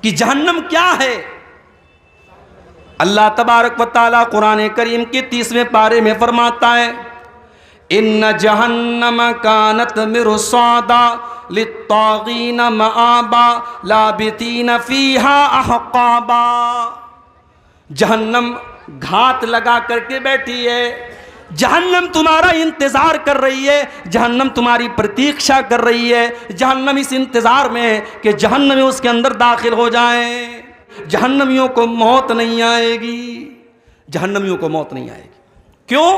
कि जहन्नम क्या है। अल्लाह तबारक व तआला कुरान करीम के 30वें पारे में फरमाता है, इन्न जहन्नम कानत मिरसादा लित्तागीन मआबा लाबितीन फीहा अहकाबा। जहन्नम घात लगा करके बैठी है, जहन्नम तुम्हारा इंतजार कर रही है, जहन्नम तुम्हारी प्रतीक्षा कर रही है। जहन्नम इस इंतजार में है कि जहन्नमी उसके अंदर दाखिल हो जाएं। जहन्नमियों को मौत नहीं आएगी, जहन्नमियों को मौत नहीं आएगी। क्यों?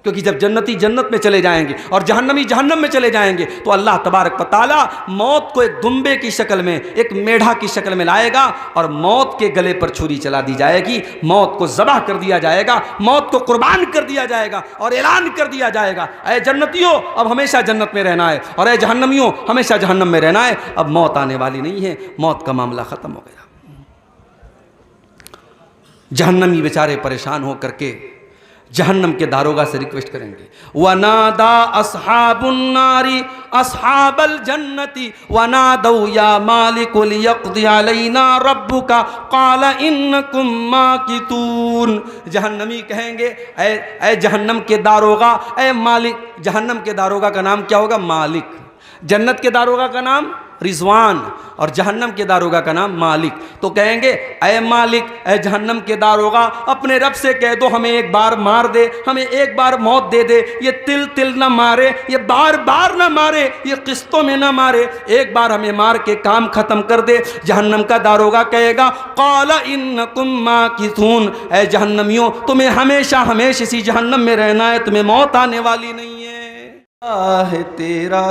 क्योंकि जब जन्नती जन्नत में चले जाएंगे और जहन्नमी जहन्नम में चले जाएंगे तो अल्लाह तबारक व तआला मौत को एक दुम्बे की शक्ल में, एक मेढ़ा की शक्ल में लाएगा और मौत के गले पर छुरी चला दी जाएगी, मौत को ज़बह कर दिया जाएगा, मौत को कुर्बान कर दिया जाएगा और ऐलान कर दिया जाएगा, ऐ जन्नतियों अब हमेशा जन्नत में रहना है और ऐ जहन्नमियों हमेशा जहन्नम में रहना है। अब मौत आने वाली नहीं है, मौत का मामला ख़त्म हो गया। जहन्नमी बेचारे परेशान हो करके जहन्नम के दारोगा से रिक्वेस्ट करेंगे, वनादा अस्हाबुन नारी अस्हाबल जन्नति वनादौ या मालिकुल यक़्दी अलैना रब्बुका क़ाल इन्नकुम माकितून। जहन्नमी कहेंगे, ऐ जहन्नम के दारोगा, ऐ मालिक। जहन्नम के दारोगा का नाम क्या होगा? मालिक। जन्नत के दारोगा का नाम रिजवान और जहन्नम के दारोगा का नाम मालिक। तो कहेंगे, ऐ मालिक, ऐ जहन्नम के दारोगा, अपने रब से कह दो हमें एक बार मार दे, हमें एक बार मौत दे दे। ये तिल तिल ना मारे, ये बार बार ना मारे, ये किस्तों में ना मारे, एक बार हमें मार के काम खत्म कर दे। जहन्नम का दारोगा कहेगा, क़ाल इन्नकुम माकिथून, ऐ जहन्नमियों तुम्हें हमेशा हमेशा इसी जहन्नम में रहना है, तुम्हें मौत आने वाली नहीं है। तेरा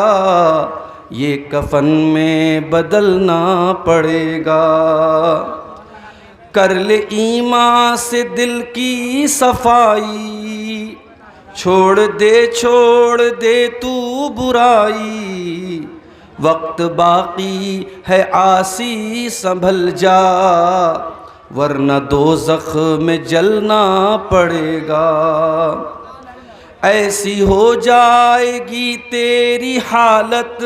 ये कफन में बदलना पड़ेगा, कर ले ईमान से दिल की सफाई, छोड़ दे तू बुराई, वक्त बाकी है आसी संभल जा, वरना दोज़ख में जलना पड़ेगा। ऐसी हो जाएगी तेरी हालत,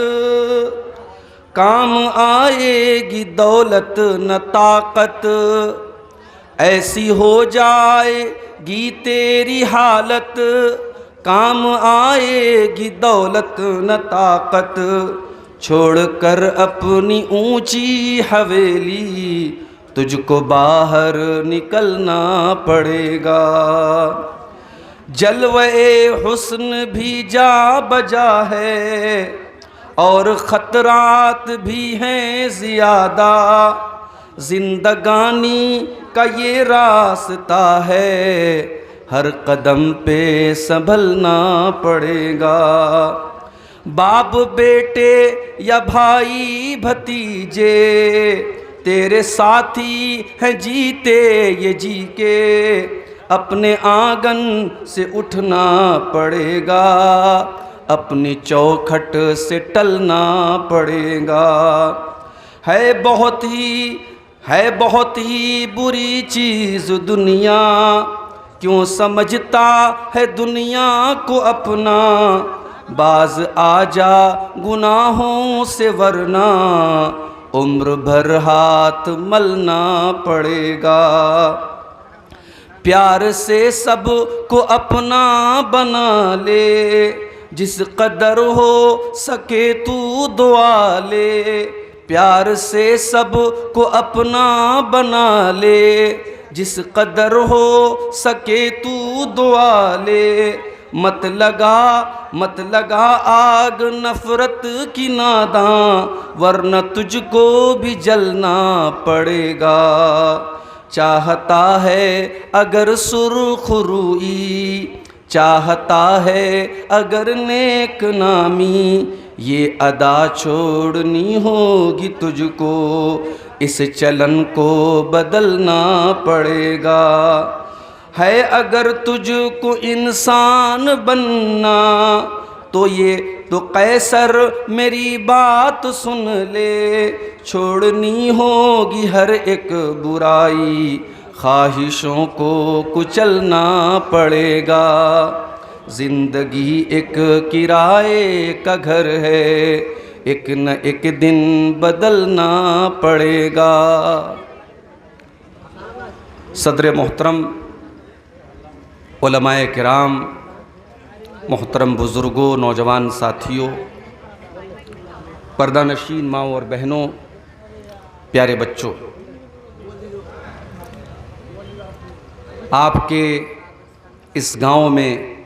काम आएगी दौलत न ताकत। ऐसी हो जाएगी तेरी हालत, काम आएगी दौलत न ताकत। छोड़कर अपनी ऊंची हवेली, तुझको बाहर निकलना पड़ेगा। जलवे हुस्न भी जा बजा है और ख़तरात भी हैं ज़ियादा, ज़िंदगानी का ये रास्ता है, हर कदम पे संभलना पड़ेगा। बाप बेटे या भाई भतीजे तेरे साथी हैं जीते ये जी के, अपने आंगन से उठना पड़ेगा, अपनी चौखट से टलना पड़ेगा। है बहुत ही बुरी चीज़ दुनिया, क्यों समझता है दुनिया को अपना। बाज आजा गुनाहों से वरना उम्र भर हाथ मलना पड़ेगा। प्यार से सब को अपना बना ले, जिस कदर हो सके तू दुआ ले। प्यार से सब को अपना बना ले, जिस कदर हो सके तू दुआ ले। मत लगा आग नफरत की नादां, वरना तुझको भी जलना पड़ेगा। चाहता है अगर सुरखरुई, चाहता है अगर नेक नामी, ये अदा छोड़नी होगी तुझको, इस चलन को बदलना पड़ेगा। है अगर तुझको इंसान बनना, तो ये तो कैसर मेरी बात सुन ले। छोड़नी होगी हर एक बुराई, ख्वाहिशों को कुचलना पड़ेगा। ज़िंदगी एक किराए का घर है, एक न एक दिन बदलना पड़ेगा। सदर मोहतरम, उलमाए किराम, मोहतरम बुज़ुर्गों, नौजवान साथियों, पर्दा नशीन माओ और बहनों, प्यारे बच्चों, आपके इस गांव में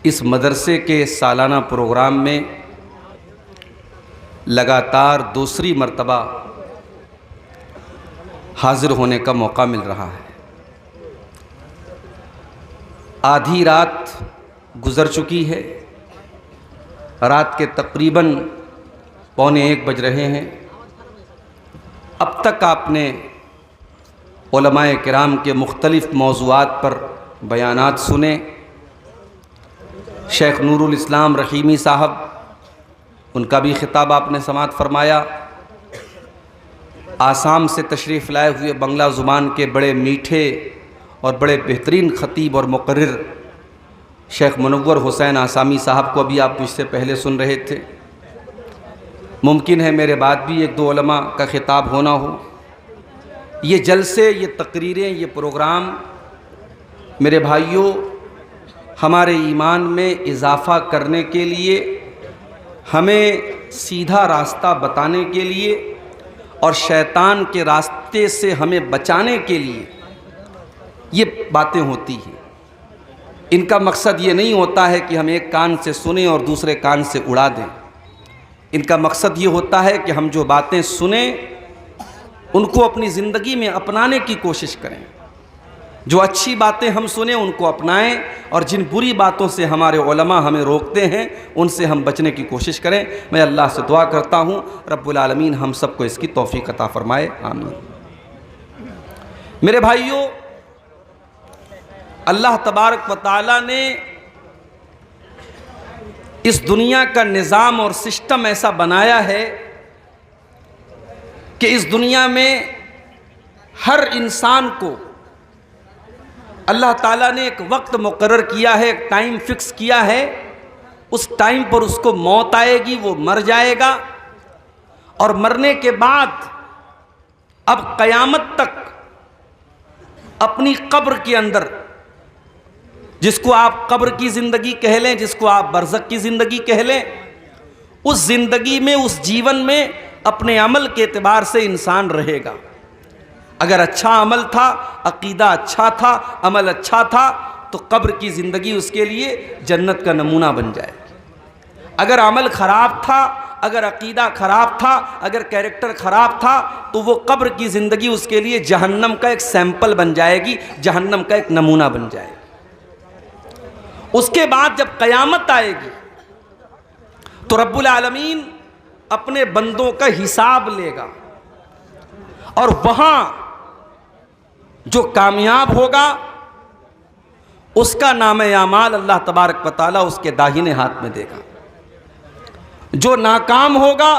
इस मदरसे के सालाना प्रोग्राम में लगातार दूसरी मर्तबा हाज़िर होने का मौका मिल रहा है। आधी रात गुज़र चुकी है, रात के तकरीबन 12:45 बज रहे हैं। अब तक आपने उलमाए किराम के मुख्तलिफ़ मौज़ूआत पर बयानात सुने। शेख नूरुल इस्लाम रहीमी साहब, उनका भी ख़िताब आपने समाअत फरमाया। आसाम से तशरीफ़ लाए हुए बंगला ज़ुबान के बड़े मीठे और बड़े बेहतरीन ख़तीब और मुक़र्रिर शेख मुनव्वर हुसैन आसामी साहब को अभी आप मुझसे पहले सुन रहे थे। मुमकिन है मेरे बाद भी एक दो उलमा का ख़िताब होना हो। ये जलसे, ये तकरीरें, ये प्रोग्राम मेरे भाइयों हमारे ईमान में इजाफ़ा करने के लिए, हमें सीधा रास्ता बताने के लिए और शैतान के रास्ते से हमें बचाने के लिए ये बातें होती हैं। इनका मकसद ये नहीं होता है कि हम एक कान से सुने और दूसरे कान से उड़ा दें। इनका मकसद ये होता है कि हम जो बातें सुने उनको अपनी ज़िंदगी में अपनाने की कोशिश करें। जो अच्छी बातें हम सुने उनको अपनाएं और जिन बुरी बातों से हमारे उलमा हमें रोकते हैं उनसे हम बचने की कोशिश करें। मैं अल्लाह से दुआ करता हूँ रब्बुल आलमीन हम सबको इसकी तौफीक अता फ़रमाए, आमीन। मेरे भाइयों, अल्लाह तबारक व तआला ने इस दुनिया का निज़ाम और सिस्टम ऐसा बनाया है कि इस दुनिया में हर इंसान को अल्लाह ताला ने एक वक्त मुकर्रर किया है, एक टाइम फिक्स किया है। उस टाइम पर उसको मौत आएगी, वो मर जाएगा और मरने के बाद अब क़यामत तक अपनी कब्र के अंदर, जिसको आप कब्र की ज़िंदगी कह लें, जिसको आप बरज़ख की ज़िंदगी कह लें, उस ज़िंदगी में, उस जीवन में अपने अमल के एतबार से इंसान रहेगा। अगर अच्छा अमल था, अक़ीदा अच्छा था, अमल अच्छा था, तो कब्र की ज़िंदगी उसके लिए जन्नत का नमूना बन जाएगी। अगर अमल ख़राब था, अगर अक़ीदा ख़राब था, अगर कैरेक्टर ख़राब था, तो वो कब्र की ज़िंदगी उसके लिए जहन्नम का एक सैंपल बन जाएगी, जहन्नम का एक नमूना बन जाएगी। उसके बाद जब क़यामत आएगी तो रब्बुल आलमीन अपने बंदों का हिसाब लेगा और वहाँ जो कामयाब होगा उसका नामे आमाल अल्लाह तबारक व तआला उसके दाहिने हाथ में देगा। जो नाकाम होगा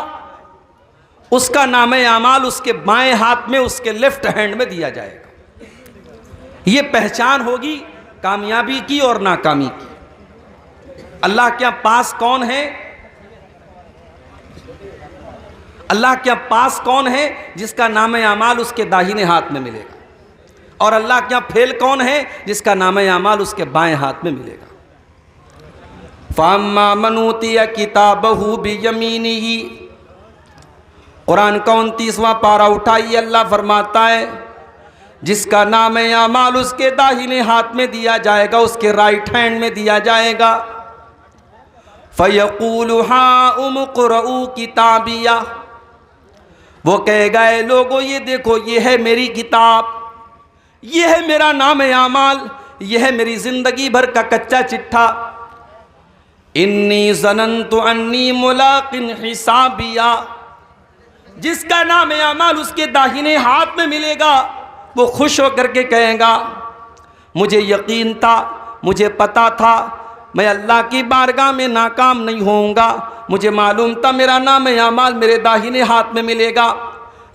उसका नामे आमाल उसके बाएं हाथ में, उसके लेफ्ट हैंड में दिया जाएगा। ये पहचान होगी कामयाबी की और नाकामी की। अल्लाह के पास कौन है? अल्लाह के पास कौन है जिसका नामे आमाल उसके दाहिने हाथ में मिलेगा? और अल्लाह के फेल कौन है जिसका नामे आमाल उसके बाएं हाथ में मिलेगा? फ़अम्मा मन ऊतिया किताबहु बियमीनिही, कुरान का 29वां पारा उठाइए, अल्लाह फरमाता है जिसका नामे आमाल उसके दाहिने हाथ में दिया जाएगा, उसके राइट हैंड में दिया जाएगा। फ़यक़ूलु हाउम क़ुरऊ किताबिया, वो कहेगा ए लोगो ये देखो, ये है मेरी किताब, ये है मेरा नामे आमाल, ये है मेरी ज़िंदगी भर का कच्चा चिट्ठा। इन्नी ज़नन्तु अन्नी मुलाक़िन हिसाबिया, जिसका नामे आमाल उसके दाहिने हाथ में मिलेगा वो खुश होकर के कहेगा मुझे यकीन था, मुझे पता था मैं अल्लाह की बारगाह में नाकाम नहीं होऊंगा, मुझे मालूम था मेरा नामे आमाल मेरे दाहिने हाथ में मिलेगा।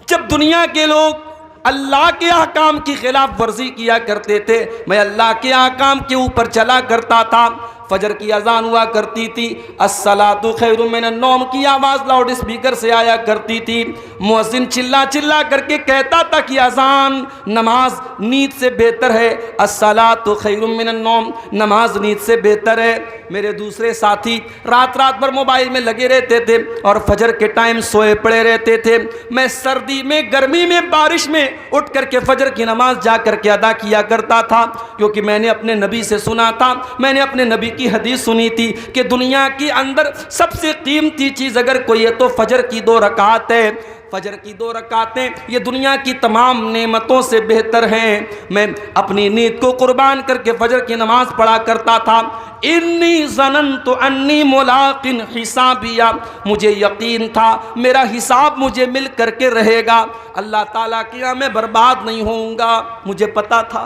जब दुनिया के लोग अल्लाह के अहकाम की खिलाफ वर्जी किया करते थे, मैं अल्लाह के अहकाम के ऊपर चला करता था। फजर की अजान हुआ करती थी, अस्सलातु खैरुम मिनन नौम की आवाज़ लाउड स्पीकर से आया करती थी। मुअज्जिन चिल्ला चिल्ला करके कहता था कि अजान नमाज नींद से बेहतर है, अस्सलातु खैरुम मिनन नौम नमाज नींद से बेहतर है। मेरे दूसरे साथी रात रात भर मोबाइल में लगे रहते थे और फजर के टाइम सोए पड़े रहते थे। मैं सर्दी में, गर्मी में, बारिश में उठ करके फजर की नमाज जा करके अदा किया करता था, क्योंकि मैंने अपने नबी से सुना था, मैंने अपने नबी की हदीस सुनी थी कि दुनिया के अंदर सबसे कीमती चीज़ अगर कोई है तो फजर की 2 रकात है। फजर की 2 रकातें ये दुनिया की तमाम नेमतों से बेहतर हैं। मैं अपनी नींद को कुर्बान करके फजर की नमाज पढ़ा करता था। इन्नी ज़ननतु अन्नी मुलाकिन हिसाबिया, मुझे यकीन था मेरा हिसाब मुझे मिल करके रहेगा, अल्लाह ताला के यहाँ मैं बर्बाद नहीं होऊंगा। मुझे पता था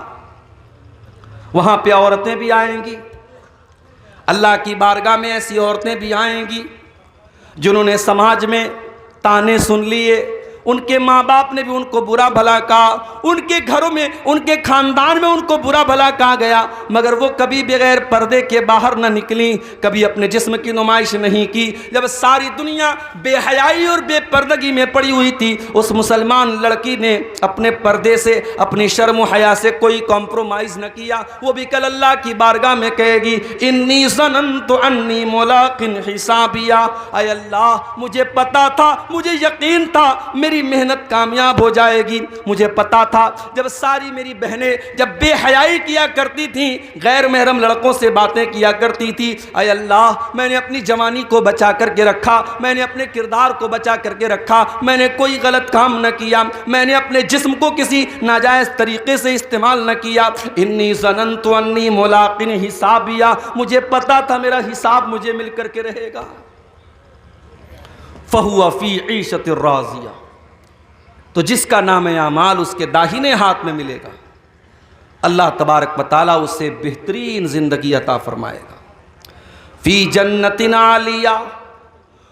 वहाँ पे औरतें भी आएंगी, अल्लाह की बारगाह में ऐसी औरतें भी आएंगी जिन्होंने समाज में ताने सुन लिए, उनके माँ बाप ने भी उनको बुरा भला कहा, उनके घरों में, उनके खानदान में उनको बुरा भला कहा गया, मगर वो कभी बगैर पर्दे के बाहर न निकली, कभी अपने जिस्म की नुमाइश नहीं की। जब सारी दुनिया बेहयाई और बेपर्दगी में पड़ी हुई थी, उस मुसलमान लड़की ने अपने पर्दे से, अपनी शर्म हया से कोई कॉम्प्रोमाइज़ न किया। वो भी कल अल्लाह की बारगाह में कहेगी, इन्नी ज़ननतु अन्नी मुलाकिन हिसाबिया, ऐ अल्लाह मुझे पता था, मुझे यकीन था मेरी मेहनत कामयाब हो जाएगी। मुझे पता था जब सारी मेरी बहनें जब बेहयाई किया करती थी, गैर महरम लड़कों से बातें किया करती थी, ऐ अल्लाह मैंने अपनी जवानी को बचा करके रखा, मैंने अपने किरदार को बचा करके रखा, मैंने कोई गलत काम न किया, मैंने अपने जिस्म को किसी नाजायज़ तरीके से इस्तेमाल न किया। इन्नी ज़ननतु अन्नी मुलाकिन हिसाबिया, मुझे पता था मेरा हिसाब मुझे मिल करके रहेगा। फहुआ फी ईशतिर राज़िया, तो जिसका नाम है आमाल उसके दाहिने हाथ में मिलेगा, अल्लाह तबारक व तआला उससे बेहतरीन ज़िंदगी अता फरमाएगा। फ़ी जन्नतिन आलिया,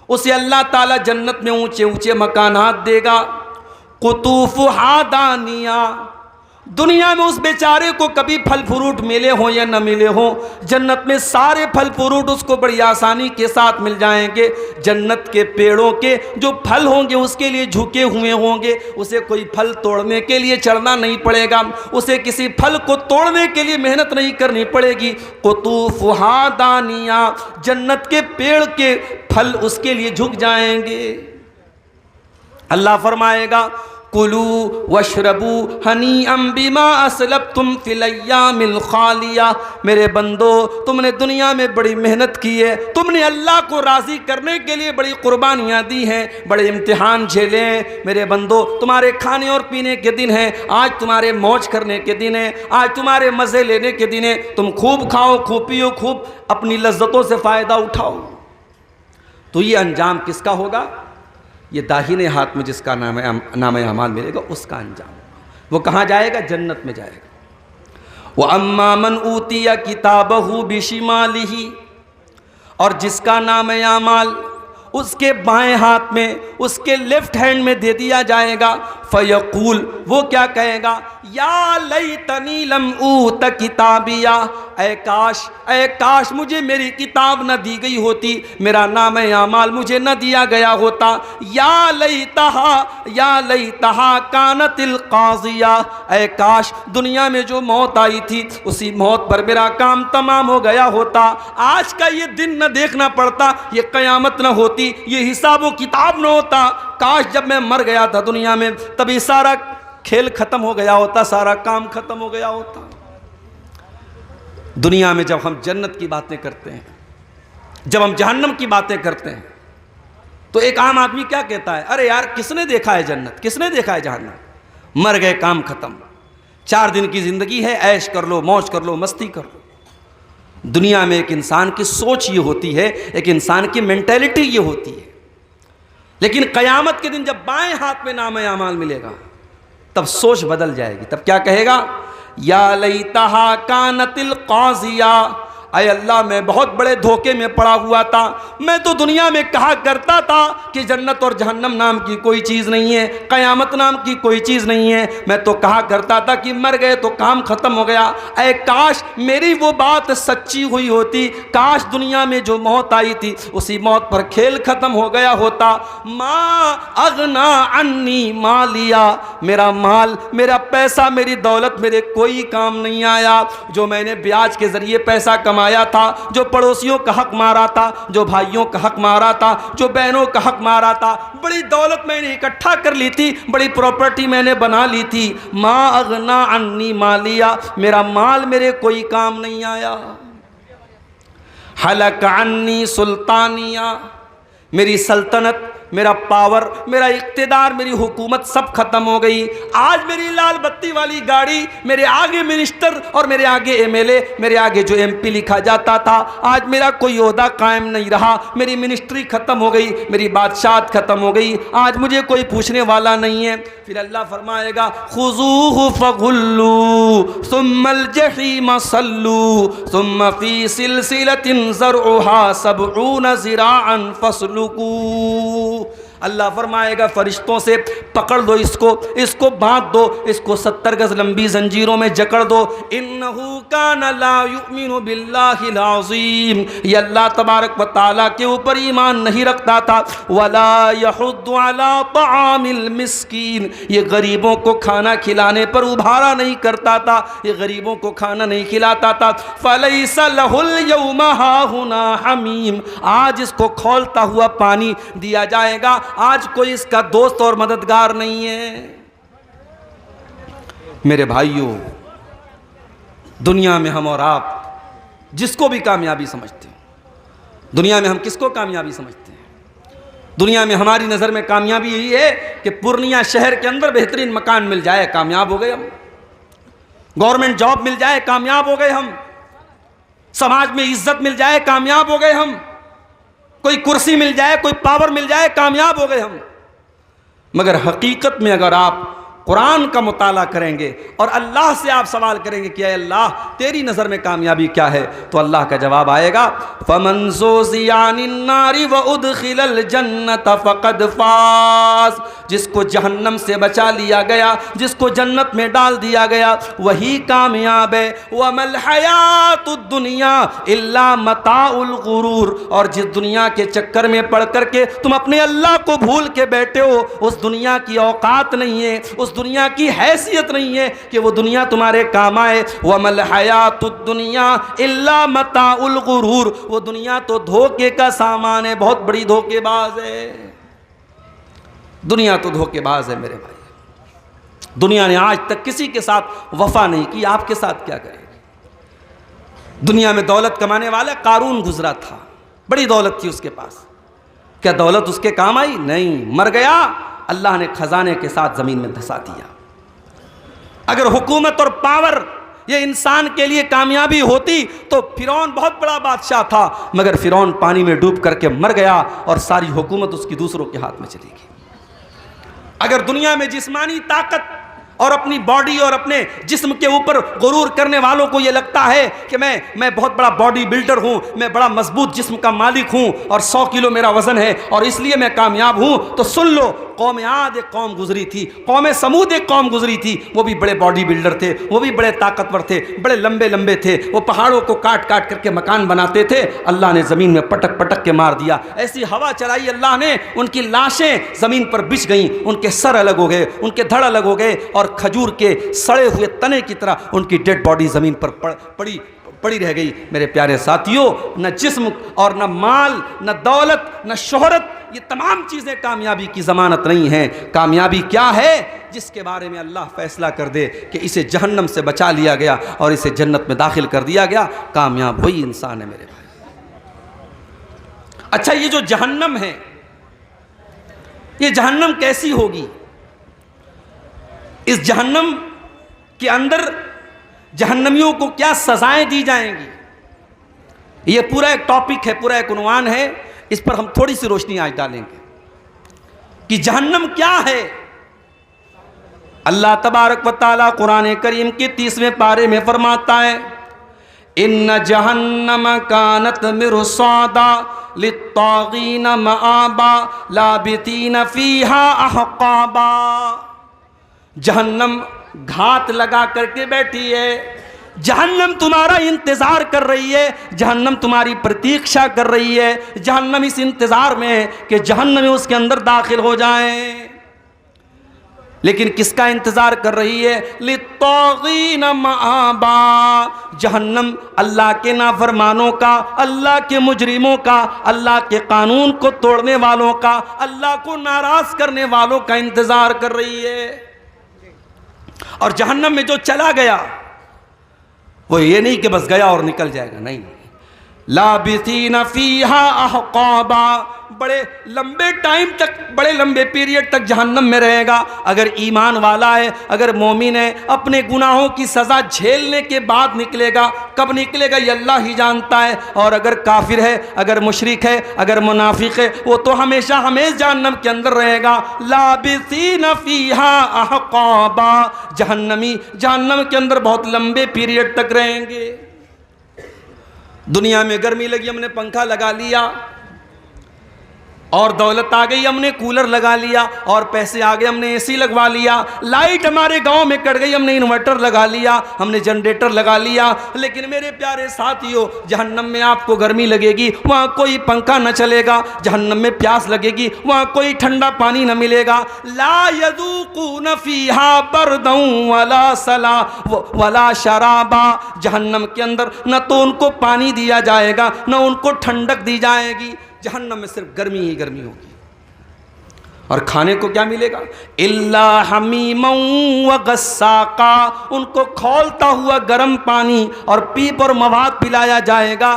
उसे अल्लाह ताला जन्नत में ऊंचे ऊंचे मकानात देगा। कुतूफ़ुहा दानिया, दुनिया में उस बेचारे को कभी फल फ्रूट मिले हों या न मिले हों, जन्नत में सारे फल फ्रूट उसको बड़ी आसानी के साथ मिल जाएंगे। जन्नत के पेड़ों के जो फल होंगे उसके लिए झुके हुए होंगे, उसे कोई फल तोड़ने के लिए चढ़ना नहीं पड़ेगा, उसे किसी फल को तोड़ने के लिए मेहनत नहीं करनी पड़ेगी। कुतूफ़ुहा दानिया, जन्नत के पेड़ के फल उसके लिए झुक जाएंगे। अल्लाह फरमाएगा, कुलू वशरबू हनी बिमा असलफ्तुम फिल अय्यामिल खालिया, मेरे बंदो तुमने दुनिया में बड़ी मेहनत की है, तुमने अल्लाह को राज़ी करने के लिए बड़ी कुर्बानियाँ दी हैं, बड़े इम्तिहान झेले हैं। मेरे बंदो तुम्हारे खाने और पीने के दिन हैं, आज तुम्हारे मौज करने के दिन है, आज तुम्हारे मज़े लेने के दिन है, तुम खूब खाओ, खूब पियो, खूब अपनी लज्जतों से फ़ायदा उठाओ। तो ये अंजाम किसका होगा? ये दाहिने हाथ में जिसका नाम अमाल मिलेगा उसका अंजाम। वो कहाँ जाएगा? जन्नत में जाएगा। वह अम्मा मन ऊतिया किताबहू बिशिमालिही, और जिसका नाम अमाल उसके बाएं हाथ में, उसके लेफ्ट हैंड में दे दिया जाएगा। फ़यक़ूल, वो क्या कहेगा? या लैतनी लम ऊत किताबिया, ऐ काश मुझे मेरी किताब न दी गई होती, मेरा नाम आमाल मुझे न दिया गया होता। या लैतहा कानतिल क़ाज़िया, ऐ काश दुनिया में जो मौत आई थी उसी मौत पर मेरा काम तमाम हो गया होता, आज का ये दिन न देखना पड़ता, ये क़यामत न होती, ये हिसाब व किताब न होता। काश जब मैं मर गया था दुनिया में तभी सारा खेल खत्म हो गया होता, सारा काम खत्म हो गया होता। दुनिया में जब हम जन्नत की बातें करते हैं, जब हम जहन्नम की बातें करते हैं, तो एक आम आदमी क्या कहता है? अरे यार किसने देखा है जन्नत, किसने देखा है जहन्नम? मर गए, काम खत्म, 4 दिन की जिंदगी है, ऐश कर लो, मौज कर लो, मस्ती कर लो। दुनिया में एक इंसान की सोच ये होती है, एक इंसान की मेंटेलिटी ये होती है। लेकिन क़यामत के दिन जब बाएं हाथ में नाम आमाल मिलेगा तब सोच बदल जाएगी। तब क्या कहेगा? या लैतहा कानतिल क़ाज़िया, अय अल्लाह मैं बहुत बड़े धोखे में पड़ा हुआ था। मैं तो दुनिया में कहा करता था कि जन्नत और जहन्नम नाम की कोई चीज़ नहीं है, क़यामत नाम की कोई चीज़ नहीं है। मैं तो कहा करता था कि मर गए तो काम ख़त्म हो गया। अय काश मेरी वो बात सच्ची हुई होती, काश दुनिया में जो मौत आई थी उसी मौत पर खेल ख़त्म हो गया होता। माँ अगना अन्नी मालिया, मेरा माल, मेरा पैसा, मेरी दौलत मेरे कोई काम नहीं आया। जो मैंने ब्याज के ज़रिए पैसा कमाया था, जो पड़ोसियों का हक मारा था, जो भाइयों का हक मारा था, जो बहनों का हक मारा था, बड़ी दौलत मैंने इकट्ठा कर ली थी, बड़ी प्रॉपर्टी मैंने बना ली थी। माँ अगना अन्नी मालिया, मेरा माल मेरे कोई काम नहीं आया। हलक अन्नी सुल्तानिया, मेरी सल्तनत, मेरा पावर, मेरा इक़्तिदार, मेरी हुकूमत सब खत्म हो गई। आज मेरी लाल बत्ती वाली गाड़ी, मेरे आगे मिनिस्टर और मेरे आगे एमएलए, मेरे आगे जो एमपी लिखा जाता था, आज मेरा कोई ओहदा कायम नहीं रहा। मेरी मिनिस्ट्री ख़त्म हो गई, मेरी बादशाहत ख़त्म हो गई, आज मुझे कोई पूछने वाला नहीं है। फिर अल्लाह फरमाएगा खुज़ूहु फ़ग़ुल्लू सुम्मल जहीम सल्लू सुम्म फ़ी सिलसिलतिन ज़रउहा सबऊन ज़िराअन फ़स्लुकू। अल्लाह फरमाएगा फरिश्तों से पकड़ दो इसको, इसको बांध दो, इसको 70 गज लंबी जंजीरों में जकड़ दो। इन्नहु कान ला युमिनु बिल्लाहिल अज़ीम, ये अल्लाह तबारक व तआला के ऊपर ईमान नहीं रखता था। वला यहुद्दु अला तआमिल मिस्कीन, ये गरीबों को खाना खिलाने पर उभारा नहीं करता था, ये गरीबों को खाना नहीं खिलाता था। फलैसा लहुल यौमा हाहुना हमीम, आज इसको खौलता हुआ पानी दिया जाएगा, आज कोई इसका दोस्त और मददगार नहीं है। मेरे भाइयों, दुनिया में हम और आप जिसको भी कामयाबी समझते हैं, दुनिया में हम किसको कामयाबी समझते हैं? दुनिया में हमारी नज़र में कामयाबी यही है कि पूर्णिया शहर के अंदर बेहतरीन मकान मिल जाए, कामयाब हो गए हम। गवर्नमेंट जॉब मिल जाए, कामयाब हो गए हम। समाज में इज्जत मिल जाए, कामयाब हो गए हम। कोई कुर्सी मिल जाए, कोई पावर मिल जाए, कामयाब हो गए हम। मगर हकीकत में अगर आप कुरान का मुताला करेंगे और अल्लाह से आप सवाल करेंगे कि अल्लाह तेरी नज़र में कामयाबी क्या है, तो अल्लाह का जवाब आएगा फमन ज़ुज़िया अनिन नारि व उदखिलल जन्नत फ़क़द फ़ाज़, जिसको जहन्नम से बचा लिया गया, जिसको जन्नत में डाल दिया गया, वही कामयाब है। वमल हयातुद दुनिया इल्ला मताउल गुरूर, और जिस दुनिया के चक्कर में पड़ करके तुम अपने अल्लाह को भूल के बैठे हो, उस दुनिया की औकात नहीं है, उस दुनिया की हैसियत नहीं है कि वो दुनिया तुम्हारे काम आए। वमल हयातुद दुनिया इल्ला मताउल गुरूर, वो दुनिया तो धोखे का सामान है, बहुत बड़ी धोखेबाज है। दुनिया तो धोखेबाज है मेरे भाई। दुनिया ने आज तक किसी के साथ वफा नहीं की, आपके साथ क्या करेगी? दुनिया में दौलत कमाने वाला कारून गुजरा था, बड़ी दौलत थी उसके पास, क्या दौलत उसके काम आई? नहीं, मर गया, अल्लाह ने खजाने के साथ ज़मीन में धंसा दिया। अगर हुकूमत और पावर ये इंसान के लिए कामयाबी होती तो फिरौन बहुत बड़ा बादशाह था, मगर फिरौन पानी में डूब करके मर गया और सारी हुकूमत उसकी दूसरों के हाथ में चली गई। अगर दुनिया में जिस्मानी ताकत और अपनी बॉडी और अपने जिस्म के ऊपर गुरूर करने वालों को ये लगता है कि मैं बहुत बड़ा बॉडी बिल्डर हूँ, मैं बड़ा मजबूत जिस्म का मालिक हूँ और 100 किलो मेरा वज़न है और इसलिए मैं कामयाब हूँ, तो सुन लो, कौम आद एक कौम गुजरी थी, कौम समूद एक कौम गुजरी थी, वो भी बड़े बॉडी बिल्डर थे, वो भी बड़े ताकतवर थे, बड़े लंबे लंबे थे, वो पहाड़ों को काट काट करके मकान बनाते थे। अल्लाह ने ज़मीन में पटक पटक के मार दिया, ऐसी हवा चलाई अल्लाह ने, उनकी लाशें ज़मीन पर बिछ गईं, उनके सर अलग हो गए, उनके धड़ अलग हो गए और खजूर के सड़े हुए तने की तरह उनकी डेड बॉडी ज़मीन पर पड़ी रह गई। मेरे प्यारे साथियों, न जिस्म और न माल, न दौलत, न शोहरत, ये तमाम चीज़ें कामयाबी की ज़मानत नहीं हैं। कामयाबी क्या है? जिसके बारे में अल्लाह फैसला कर दे कि इसे जहन्नम से बचा लिया गया और इसे जन्नत में दाखिल कर दिया गया, कामयाब वही इंसान है मेरे भाई। अच्छा, ये जो जहन्नम है, ये जहन्नम कैसी होगी? इस जहन्नम के अंदर जहन्नमियों को क्या सजाएं दी जाएंगी? ये पूरा एक टॉपिक है, पूरा एक उन्वान है, इस पर हम थोड़ी सी रोशनी आज डालेंगे कि जहन्नम क्या है। अल्लाह तबारक व तआला कुरान करीम के 30वें पारे में फरमाता है, इन्न जहन्नम कानत मिरसादा लित्तागीन मआबा लाबितीन फीहा अहकाबा। जहन्नम घात लगा करके बैठी है, जहन्नम तुम्हारा इंतजार कर रही है, जहन्नम तुम्हारी प्रतीक्षा कर रही है। जहन्नम इस इंतजार में है कि जहन्नम उसके अंदर दाखिल हो जाए। लेकिन किसका इंतजार कर रही है? लित्तागीन मआबा। जहन्नम अल्लाह के नाफरमानों का, अल्लाह के मुजरिमों का, अल्लाह के कानून को तोड़ने वालों का, अल्लाह को नाराज करने वालों का इंतजार कर रही है। और जहन्नम में जो चला गया वो ये नहीं कि बस गया और निकल जाएगा, नहीं। लाबिसीन फीहा अहकाबा, बड़े लंबे टाइम तक, बड़े लंबे पीरियड तक जहन्नम में रहेगा। अगर ईमान वाला है, अगर मोमिन है, अपने गुनाहों की सज़ा झेलने के बाद निकलेगा। कब निकलेगा ये अल्लाह ही जानता है। और अगर काफिर है, अगर मुशरिक है, अगर मुनाफिक है, वो तो हमेशा हमेशा जहन्नम के अंदर रहेगा। लाबिसीन फीहा अहकाबा, जहन्नमी जहन्नम के अंदर बहुत लंबे पीरियड तक रहेंगे। दुनिया में गर्मी लगी, हमने पंखा लगा लिया, और दौलत आ गई, हमने कूलर लगा लिया, और पैसे आ गए, हमने एसी लगवा लिया। लाइट हमारे गांव में कट गई, हमने इन्वर्टर लगा लिया, हमने जनरेटर लगा लिया। लेकिन मेरे प्यारे साथियों, जहन्नम में आपको गर्मी लगेगी, वहाँ कोई पंखा न चलेगा। जहन्नम में प्यास लगेगी, वहाँ कोई ठंडा पानी न मिलेगा। ला यज़ूक़ून फ़ीहा बरदन वला सला वला शराबा। जहन्नम के अंदर न तो उनको पानी दिया जाएगा, न उनको ठंडक दी जाएगी। जहन्नम में सिर्फ गर्मी ही गर्मी होगी। और खाने को क्या मिलेगा? इल्ला हमीमन व गस्साका, उनको खौलता हुआ गर्म पानी और पीप और मवाद पिलाया जाएगा।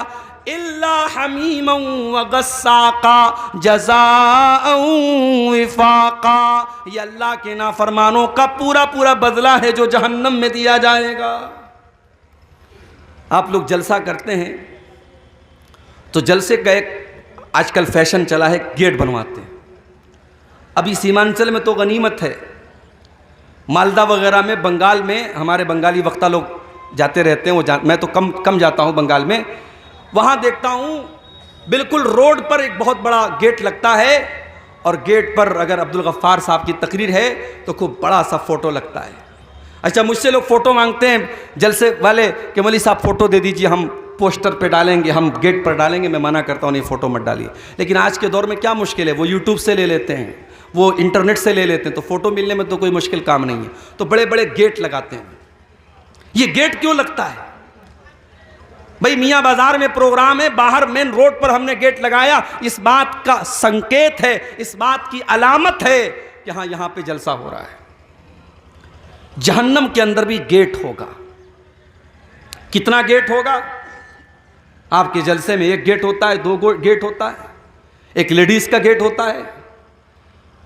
इल्ला हमीमन व गस्साका जज़ाअन विफाका, ये अल्लाह के नाफरमानों का पूरा पूरा बदला है जो जहन्नम में दिया जाएगा। आप लोग जलसा करते हैं तो जलसे का एक आजकल फैशन चला है, गेट बनवाते हैं। अभी सीमांचल में तो गनीमत है, मालदा वगैरह में, बंगाल में हमारे बंगाली वक्ता लोग जाते रहते हैं, वो मैं तो कम जाता हूँ बंगाल में। वहाँ देखता हूँ बिल्कुल रोड पर एक बहुत बड़ा गेट लगता है, और गेट पर अगर अब्दुल गफ्फार साहब की तकरीर है तो खूब बड़ा सा फ़ोटो लगता है। अच्छा, मुझसे लोग फ़ोटो मांगते हैं जलसे वाले कि मौलवी साहब फ़ोटो दे दीजिए, हम पोस्टर पे डालेंगे, हम गेट पर डालेंगे। मैं मना करता हूँ, नहीं, फ़ोटो मत डालिए। लेकिन आज के दौर में क्या मुश्किल है, वो यूट्यूब से ले लेते हैं, वो इंटरनेट से ले लेते हैं, तो फ़ोटो मिलने में तो कोई मुश्किल काम नहीं है। तो बड़े बड़े गेट लगाते हैं। ये गेट क्यों लगता है भाई? मियाँ बाज़ार में प्रोग्राम है, बाहर मेन रोड पर हमने गेट लगाया, इस बात का संकेत है, इस बात की अलामत है कि हाँ, यहाँ पे जलसा हो रहा है। जहन्नम के अंदर भी गेट होगा। कितना गेट होगा? आपके जलसे में एक गेट होता है, 2 गेट होता है, एक लेडीज का गेट होता है।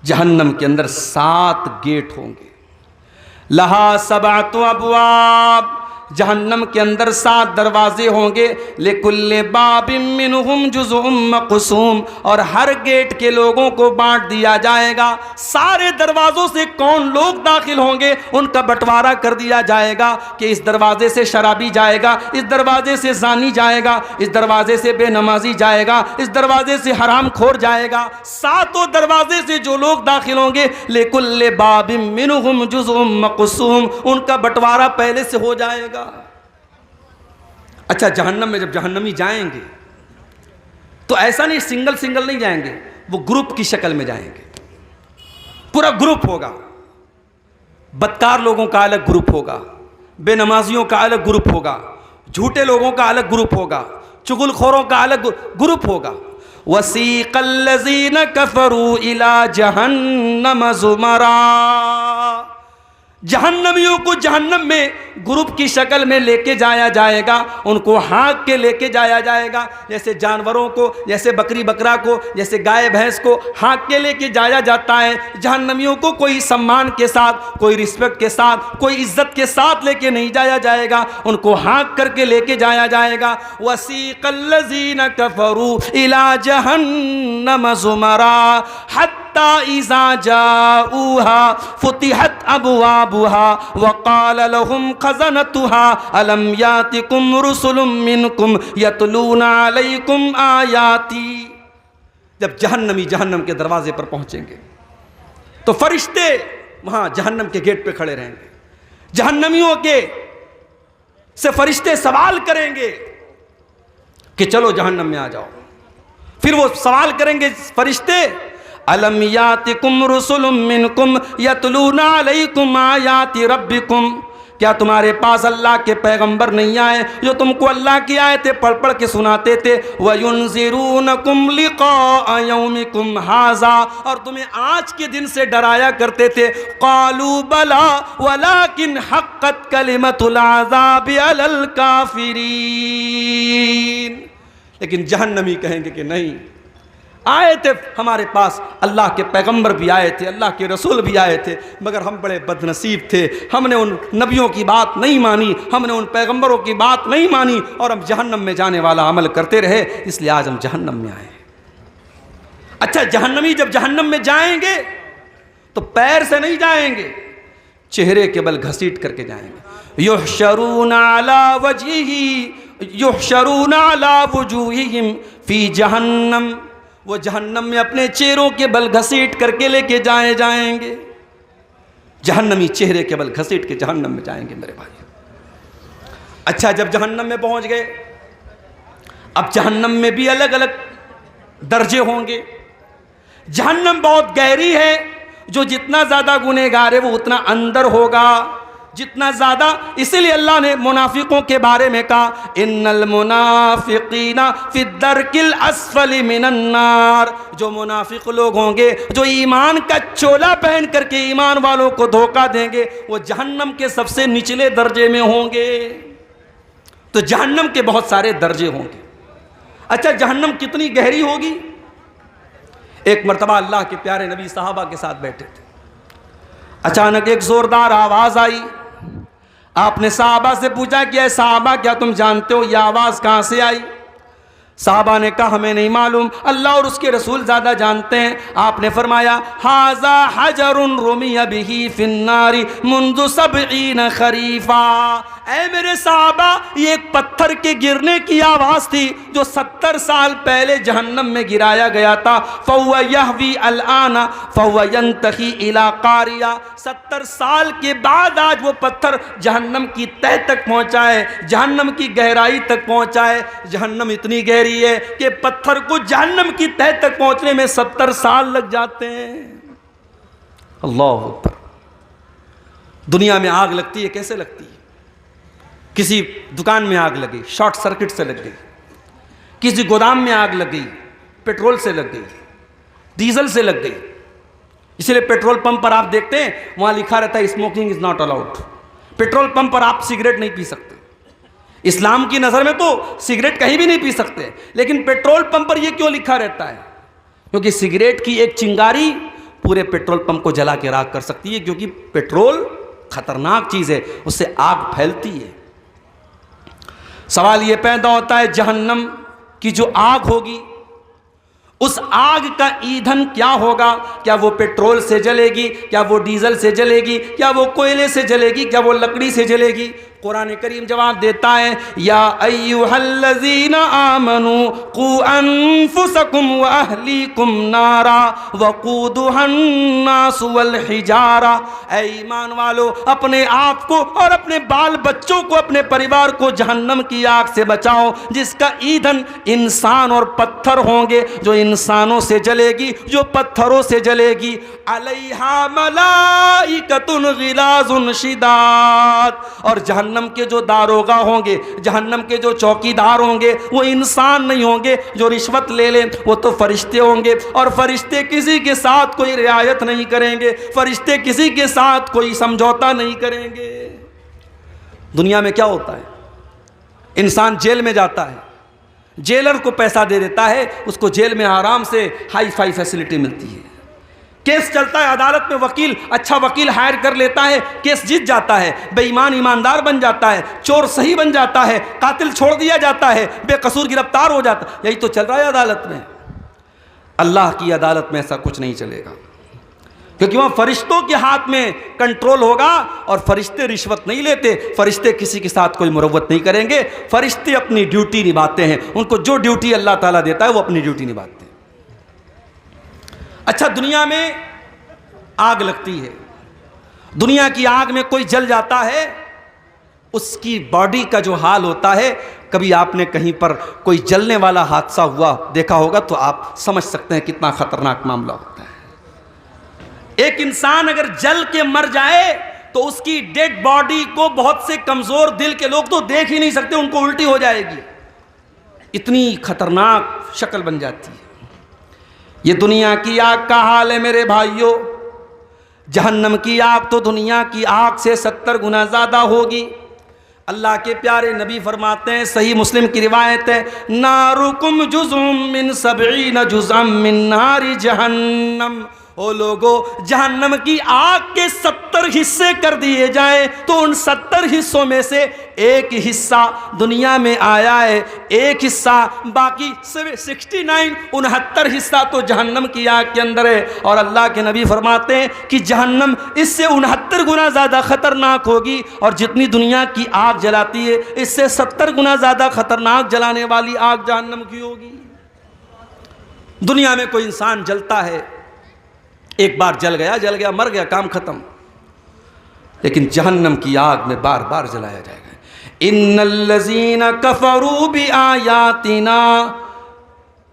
जहन्नम के अंदर 7 गेट होंगे। लहा सबअतु अबवाब, जहन्नम के अंदर 7 दरवाजे होंगे। लिकुल्लि बाबिम मिनहुम जुज़उम मक़सूम, और हर गेट के लोगों को बांट दिया जाएगा। सारे दरवाज़ों से कौन लोग दाखिल होंगे उनका बंटवारा कर दिया जाएगा कि इस दरवाजे से शराबी जाएगा, इस दरवाजे से ज़ानी जाएगा, इस दरवाजे से बेनमाजी जाएगा, इस दरवाजे से हराम खोर जाएगा। 7 दरवाजे से जो लोग दाखिल होंगे, लिकुल्लि बाबिम मिनहुम जुज़उम मक़सूम, उनका बंटवारा पहले से हो जाएगा। अच्छा, जहन्नम में जब जहन्नमी जाएंगे तो ऐसा नहीं सिंगल सिंगल नहीं जाएंगे, वो ग्रुप की शक्ल में जाएंगे। पूरा ग्रुप होगा। बदकार लोगों का अलग ग्रुप होगा, बेनमाजियों का अलग ग्रुप होगा, झूठे लोगों का अलग ग्रुप होगा, चुगलखोरों का अलग ग्रुप होगा। वसीक़ल्लज़ीन कफ़रू इला जहन्नम ज़ुमरा, जहन्नमियों को जहन्नम में ग्रुप की शक्ल में लेके जाया जाएगा। उनको हाँक के लेके जाया जाएगा, जैसे जानवरों को, जैसे बकरी बकरा को, जैसे गाय भैंस को हाँक के लेके जाया जाता है। जहन्नमियों को कोई सम्मान के साथ, कोई रिस्पेक्ट के साथ, कोई इज्जत के साथ लेके नहीं जाया जाएगा, उनको हाँक करके लेके जाया जाएगा। वसीक़ल्लज़ीन कफ़रू इला जहन्नम ज़ुमरा हत्ता इज़ा जाऊहा फुतिहत अबवाबुहा वक़ाल लहुम खज़नतुहा अलम यातिकुम रुसुलुम मिनकुम यतलूना अलैकुम आयाती। जब जहन्नमी जहन्नम के दरवाजे पर पहुंचेंगे तो फरिश्ते वहां जहन्नम के गेट पे खड़े रहेंगे। जहन्नमियों के से फरिश्ते सवाल करेंगे कि चलो जहन्नम में आ जाओ। फिर वो सवाल करेंगे फरिश्ते, अलम यातिकुम रुसुलुम मिनकुम यतलूना अलैकुम आयाति रब्बिकुम, क्या तुम्हारे पास अल्लाह के पैगंबर नहीं आए जो तुमको अल्लाह की आयतें पढ़ पढ़ के सुनाते थे। वयुनज़िरूनकुम लिक़ा यौमिकुम हाज़ा, और तुम्हें आज के दिन से डराया करते थे। क़ालू बला वलाकिन हक़्क़त कलिमतुल अज़ाबि अलल काफ़िरीन। लेकिन जहन्नमी कहेंगे कि नहीं, आए थे हमारे पास, अल्लाह के पैगंबर भी आए थे, अल्लाह के रसूल भी आए थे, मगर हम बड़े बदनसीब थे, हमने उन नबियों की बात नहीं मानी, हमने उन पैगंबरों की बात नहीं मानी और हम जहन्नम में जाने वाला अमल करते रहे, इसलिए आज हम जहन्नम में आए। अच्छा, जहन्नमी जब जहन्नम में जाएंगे तो पैर से नहीं जाएंगे, चेहरे के बल घसीट करके जाएंगे। युहशरूना अला वजहिही युहशरूना अला वुजूहिहिम फी जहन्नम, वो जहन्नम में अपने चेहरों के बल घसीट करके लेके जाएंगे। जहन्नमी चेहरे के बल घसीट के जहन्नम में जाएंगे मेरे भाई। अच्छा, जब जहन्नम में पहुंच गए, अब जहन्नम में भी अलग अलग दर्जे होंगे। जहन्नम बहुत गहरी है, जो जितना ज्यादा गुनहगार है वो उतना अंदर होगा, जितना ज्यादा। इसीलिए अल्लाह ने मुनाफिकों के बारे में कहा, इन्नल मुनाफिकीना फि दरकिल अस्फली मिनन नार। जो मुनाफिक लोग होंगे, जो ईमान का चोला पहन करके ईमान वालों को धोखा देंगे, वो जहन्नम के सबसे निचले दर्जे में होंगे। तो जहन्नम के बहुत सारे दर्जे होंगे। अच्छा, जहन्नम कितनी गहरी होगी? एक मर्तबा अल्लाह के प्यारे नबी साहबा के साथ बैठे थे, अचानक एक जोरदार आवाज आई। आपने साहबा से पूछा कि साहबा, क्या तुम जानते हो यह आवाज कहां से आई? साहबा ने कहा, हमें नहीं मालूम, अल्लाह और उसके रसूल ज्यादा जानते हैं। आपने फरमाया, हाजा हजरुन रुमिया बिही फिन्नारी मुंदु सबईन खरीफा। ऐ मेरे साहबा, ये एक पत्थर के गिरने की आवाज थी जो 70 साल पहले जहन्नम में गिराया गया था। फहुवा यहवी अलआना फहुवा यंतही इला कारिया। 70 साल के बाद आज वो पत्थर जहन्नम की तह तक पहुंचा है, जहन्नम की गहराई तक पहुंचा है। जहन्नम इतनी गहरी है कि पत्थर को जहन्नम की तह तक पहुंचने में 70 साल लग जाते हैं। अल्लाह अकबर। दुनिया में आग लगती है, कैसे लगती है? किसी दुकान में आग लगी, शॉर्ट सर्किट से लग गई। किसी गोदाम में आग लग गई, पेट्रोल से लग गई, डीजल से लग गई। इसलिए पेट्रोल पंप पर आप देखते हैं, वहां लिखा रहता है smoking is not allowed. Petrol pump पर आप सिगरेट नहीं पी सकते। इस्लाम की नज़र में तो सिगरेट कहीं भी नहीं पी सकते, लेकिन पेट्रोल पंप पर यह क्यों लिखा रहता है? क्योंकि सिगरेट की एक चिंगारी पूरे पेट्रोल पंप को जला के राख कर सकती है, क्योंकि पेट्रोल खतरनाक चीज़ है, उससे आग फैलती है। सवाल यह पैदा होता है, जहन्नम की जो आग होगी, उस आग का ईंधन क्या होगा? क्या वो पेट्रोल से जलेगी? क्या वो डीजल से जलेगी? क्या वो कोयले से जलेगी? क्या वो लकड़ी से जलेगी? कुरान करीम जवाब देता है, या अय्युहल्लज़ीना आमनू कू अनफुसकुम व अहलीकुम नारा वक़ूदुहन्नास वल हिजारा। ऐ ईमान वालो, अपने आप को और अपने बाल बच्चों को, अपने परिवार को जहन्नम की आग से बचाओ, जिसका ईंधन इंसान और पत्थर होंगे। जो इंसानों से जलेगी, जो पत्थरों से जलेगी। अलैहा मलाइकतुन गिलाजुन शिदाद। और जहन्नम के जो दारोगा होंगे, जहन्नम के जो चौकीदार होंगे, वो इंसान नहीं होंगे जो रिश्वत ले लें, वो तो फरिश्ते होंगे। और फरिश्ते किसी के साथ कोई रियायत नहीं करेंगे, फरिश्ते किसी के साथ कोई समझौता नहीं करेंगे। दुनिया में क्या होता है? इंसान जेल में जाता है, जेलर को पैसा दे देता है, उसको जेल में आराम से हाई फाई फैसिलिटी मिलती है। केस चलता है अदालत में, वकील अच्छा वकील हायर कर लेता है, केस जीत जाता है, बेईमान ईमानदार बन जाता है, चोर सही बन जाता है, कातिल छोड़ दिया जाता है, बेकसूर गिरफ्तार हो जाता है। यही तो चल रहा है अदालत में। अल्लाह की अदालत में ऐसा कुछ नहीं चलेगा, क्योंकि वहां फरिश्तों के हाथ में कंट्रोल होगा और फरिश्ते रिश्वत नहीं लेते, फरिश्ते किसी के साथ कोई मुरव्वत नहीं करेंगे, फरिश्ते अपनी ड्यूटी निभाते हैं। उनको जो ड्यूटी अल्लाह ताला देता है वो अपनी ड्यूटी निभाते हैं। अच्छा, दुनिया में आग लगती है, दुनिया की आग में कोई जल जाता है, उसकी बॉडी का जो हाल होता है, कभी आपने कहीं पर कोई जलने वाला हादसा हुआ देखा होगा तो आप समझ सकते हैं कितना खतरनाक मामला होता है। एक इंसान अगर जल के मर जाए तो उसकी डेड बॉडी को बहुत से कमजोर दिल के लोग तो देख ही नहीं सकते, उनको उल्टी हो जाएगी, इतनी खतरनाक शक्ल बन जाती है। ये दुनिया की आग का हाल है मेरे भाइयों। जहन्नम की आग तो दुनिया की आग से 70 गुना ज्यादा होगी। अल्लाह के प्यारे नबी फरमाते हैं, सही मुस्लिम की रिवायत है, नारुकुम जुज़ुम मिन सबईन जुज़अम मिन नारी जहन्नम। ओ लोगो, जहन्नम की आग के 70 हिस्से कर दिए जाए तो उन 70 हिस्सों में से एक हिस्सा दुनिया में आया है, एक हिस्सा, बाकी 69 हिस्सा तो जहन्नम की आग के अंदर है। और अल्लाह के नबी फरमाते हैं कि जहन्नम इससे 69 गुना ज़्यादा खतरनाक होगी, और जितनी दुनिया की आग जलाती है इससे 70 गुना ज़्यादा खतरनाक जलाने वाली आग जहन्नम की होगी। दुनिया में कोई इंसान जलता है, एक बार जल गया मर गया, काम खत्म। लेकिन जहन्नम की आग में बार बार जलाया जाएगा। इन्नल्लज़ीना कफ़रू बिआयातिना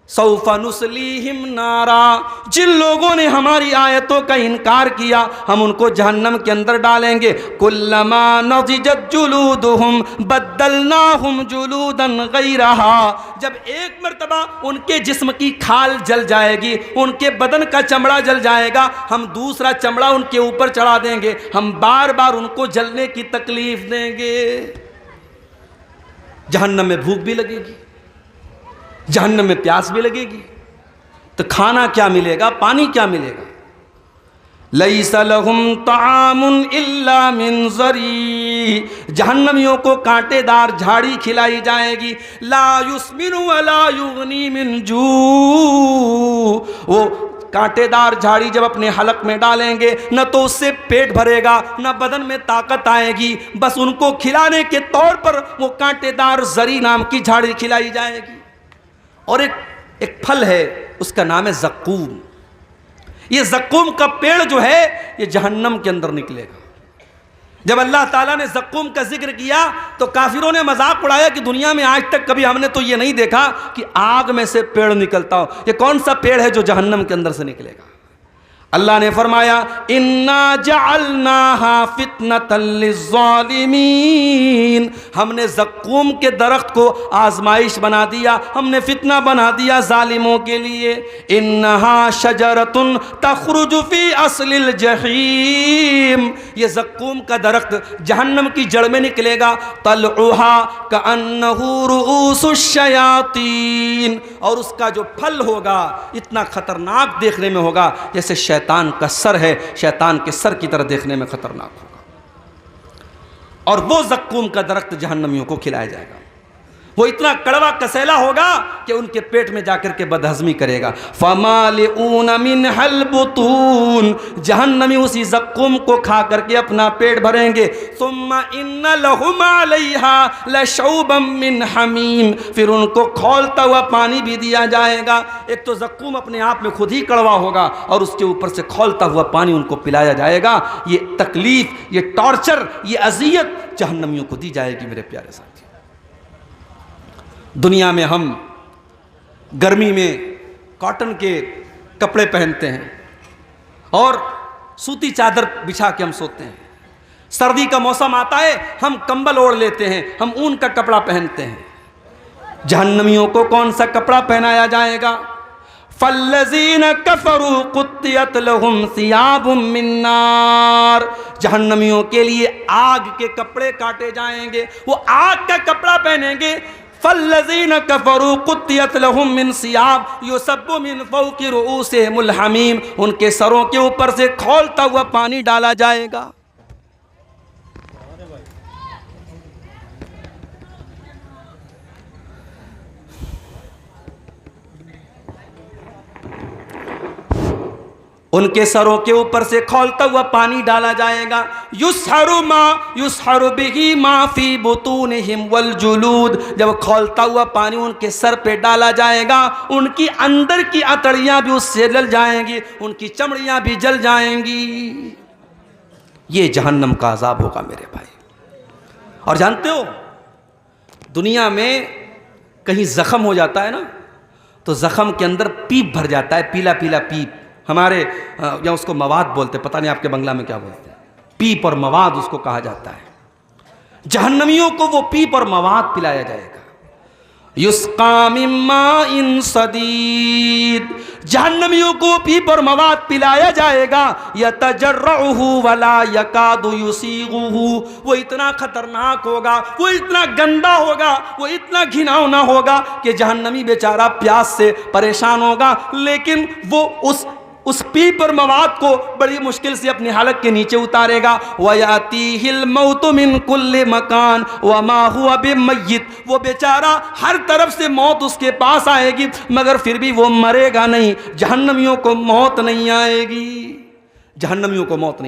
सौफ़ा नुस्लीहिम नारा। जिन लोगों ने हमारी आयतों का इनकार किया हम उनको जहन्नम के अंदर डालेंगे। कुल्लमा नज़िजत जुलूदुहुम बद्दलनाहुम जुलूदन गैरहा। जब एक मर्तबा उनके जिस्म की खाल जल जाएगी, उनके बदन का चमड़ा जल जाएगा, हम दूसरा चमड़ा उनके ऊपर चढ़ा देंगे, हम बार बार उनको जलने की तकलीफ देंगे। जहन्नम में भूख भी लगेगी, जहन्नम में प्यास भी लगेगी, तो खाना क्या मिलेगा, पानी क्या मिलेगा। लैसा लहुम तामुन इल्ला मिन ज़री। जहन्नमियों को कांटेदार झाड़ी खिलाई जाएगी। ला युस्मिनु वला युगनी मिन जू। वो कांटेदार झाड़ी जब अपने हलक में डालेंगे न तो उससे पेट भरेगा न बदन में ताकत आएगी, बस उनको खिलाने के तौर पर वो कांटेदार जरी नाम की झाड़ी खिलाई जाएगी। और एक फल है, उसका नाम है ज़क्कूम। ये ज़क्कूम का पेड़ जो है ये जहन्नम के अंदर निकलेगा। जब अल्लाह ताला ने ज़क्कूम का जिक्र किया तो काफिरों ने मजाक उड़ाया कि दुनिया में आज तक कभी हमने तो ये नहीं देखा कि आग में से पेड़ निकलता हो। ये कौन सा पेड़ है जो जहन्नम के अंदर से निकलेगा। अल्लाह ने फरमाया, इन्ना जअलनाहा फितनतल लिज़्ज़ालिमीन। हमने ज़क्कूम के दरख्त को आजमाइश बना दिया, हमने फितना बना दिया जालिमों के लिए। इन्नहा शजरतुन तखरुजु फी अस्लिल जहीम। ये ज़क्कूम का दरख्त जहन्नम की जड़ में निकलेगा। तलउहा कअन्नहु रुऊसुश शयातीन। और उसका जो फल होगा इतना खतरनाक देखने में होगा जैसे शैतान का सर है, शैतान के सर की तरह देखने में खतरनाक होगा। और वो ज़क्कूम का दरख्त जहन्नमियों को खिलाया जाएगा। वो इतना कड़वा कसैला होगा कि उनके पेट में जाकर के बदहज़मी करेगा। फमालिऊन मिनहल बुतून। जहन्नमी उसी ज़क्कूम को खा करके अपना पेट भरेंगे। सुम्मा इन्न लहुम अलैहा लशौबम मिन हमीम। फिर उनको खौलता हुआ पानी भी दिया जाएगा। एक तो ज़क्कूम अपने आप में खुद ही कड़वा होगा और उसके ऊपर से खौलता हुआ पानी उनको पिलाया जाएगा। ये तकलीफ, ये टॉर्चर, ये अजियत जहन्नमियों को दी जाएगी। मेरे प्यारे साथी, दुनिया में हम गर्मी में कॉटन के कपड़े पहनते हैं और सूती चादर बिछा के हम सोते हैं। सर्दी का मौसम आता है हम कंबल ओढ़ लेते हैं, हम ऊन का कपड़ा पहनते हैं। जहन्नमियों को कौन सा कपड़ा पहनाया जाएगा। फल्लज़ीन कफ़रू कुत्तियत लहुम सियाबुम मिन नार। जहन्नमियों के लिए आग के कपड़े काटे जाएंगे, वो आग का कपड़ा पहनेंगे। फल्लज़ीन कफ़रू कुत्तियत लहुम मिन सियाब युसब्बु मिन फ़ौक़ि रुऊसिहिमुल हमीम। उनके सरों के ऊपर से खौलता हुआ पानी डाला जाएगा। उनके सरों के ऊपर से खौलता हुआ पानी डाला जाएगा। युसहरु बिही मा फी बुतूनिहिम वल जुलूद, जब खौलता हुआ पानी उनके सर पे डाला जाएगा, उनकी अंदर की अतड़ियाँ भी उससे जल जाएंगी, उनकी चमड़ियाँ भी जल जाएंगी। ये जहन्नम का अजाब होगा मेरे भाई। और जानते हो, दुनिया में कहीं ज़ख़म हो जाता है ना, तो ज़ख़म के अंदर पीप भर जाता है, पीला पीला पीप। हमारे या उसको मवाद बोलते, पता नहीं आपके बंगला में क्या बोलते हैं, पीप और मवाद उसको कहा जाता है। जहन्नमियों को वो पीप और मवाद पिलाया जाएगा। युस्का मिन माइन सदीद, जहन्नमियों को पीप और मवाद पिलाया जाएगा। यतजर्रुहु वला यकादु युसीगुहु, वो इतना खतरनाक होगा, वो इतना गंदा होगा, वो इतना घिनौना होगा कि जहन्नमी बेचारा प्यास से परेशान होगा, लेकिन वो उस पीप और मवाद को बड़ी मुश्किल से अपनी हालत के नीचे उतारेगा। वयातीहिल मौतु मिन कुल्li मकान वमा हुवा बिमय्यित, वो बेचारा हर तरफ से मौत उसके पास आएगी, मगर फिर भी वो मरेगा नहीं। जहन्नमियों को मौत नहीं आएगी, जहन्नमियों को मौत नहीं।